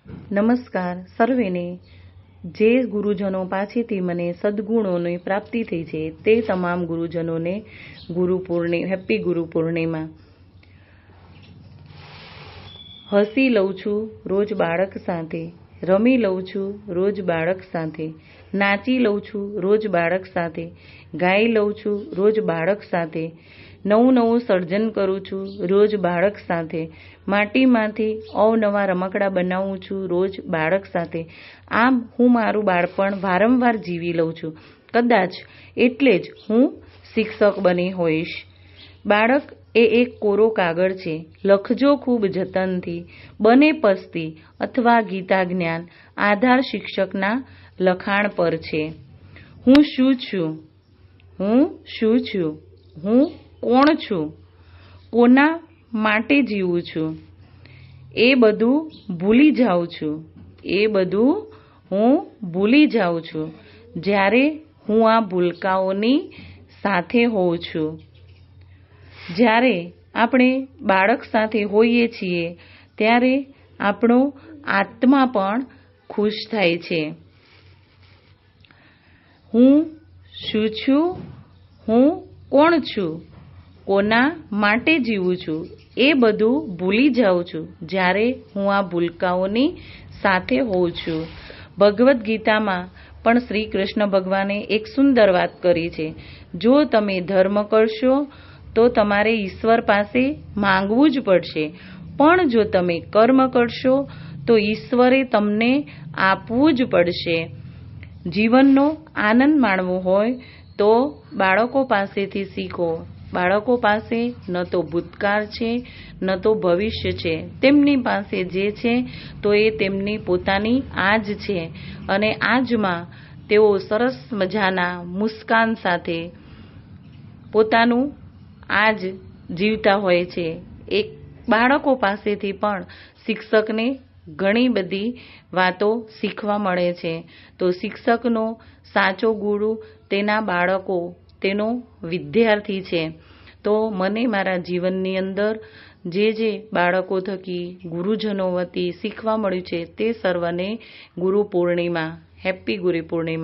નમસ્કાર સર્વેને। જે ગુરુજનો પાસેથી મને સદગુણોની પ્રાપ્તિ થઈ છે તે તમામ ગુરુજનોને હેપી ગુરુ પૂર્ણિમા। હસી લઉં છું રોજ બાળક સાથે, રમી લઉં છું રોજ બાળક સાથે, નાચી લઉં છું રોજ બાળક સાથે, ગાઈ લઉં છું રોજ બાળક સાથે, નવું નવું સર્જન કરું છું રોજ બાળક સાથે, માટીમાંથી અવનવા રમકડા બનાવું છું રોજ બાળક સાથે। આમ હું મારું બાળપણ વારંવાર જીવી લઉં છું। કદાચ એટલે જ હું શિક્ષક બની હોઈશ। બાળક એ એક કોરો કાગળ છે, લખજો ખૂબ જતનથી, બને પસ્તી અથવા ગીતા જ્ઞાન, આધાર શિક્ષકના લખાણ પર છે। હું શું છું? હું શું છું? હું કોણ છું? કોના માટે જીવું છું? એ બધું ભૂલી જાઉં છું। એ બધું હું ભૂલી જાઉં છું જ્યારે હું આ ભૂલકાઓની સાથે હોઉં છું। જ્યારે આપણે બાળક સાથે હોઈએ છીએ ત્યારે આપણો આત્મા પણ ખુશ થાય છે। હું શું છું? હું કોણ છું? કોના માટે જીવું છું? એ બધું ભૂલી જાઉં છું જ્યારે હું આ ભૂલકાઓની સાથે હોઉં છું। ભગવદ્ ગીતામાં પણ શ્રી કૃષ્ણ ભગવાને એક સુંદર વાત કરી છે। જો તમે ધર્મ કરશો તો તમારે ઈશ્વર પાસે માંગવું જ પડશે, પણ જો તમે કર્મ કરશો તો ઈશ્વરે તમને આપવું જ પડશે। જીવનનો આનંદ માણવો હોય તો બાળકો પાસેથી શીખો। બાળકો પાસે ન તો ભૂતકાળ છે ન તો ભવિષ્ય છે, તેમની પાસે જે છે તો એ તેમની પોતાની આજ છે, અને આજમાં તેઓ સરસ મજાના મુસ્કાન સાથે પોતાનું આજ જીવતા હોય છે। એક બાળકો પાસેથી પણ શિક્ષકને ઘણી બધી વાતો શીખવા મળે છે। તો શિક્ષકનો સાચો ગુરુ તેના બાળકો, તેનો વિદ્યાર્થી છે। તો મને મારા જીવનની અંદર જે બાળકો થકી ગુરુજનો વતી શીખવા મળ્યું છે તે સર્વને ગુરુ પૂર્ણિમા, હેપી ગુરુ પૂર્ણિમા।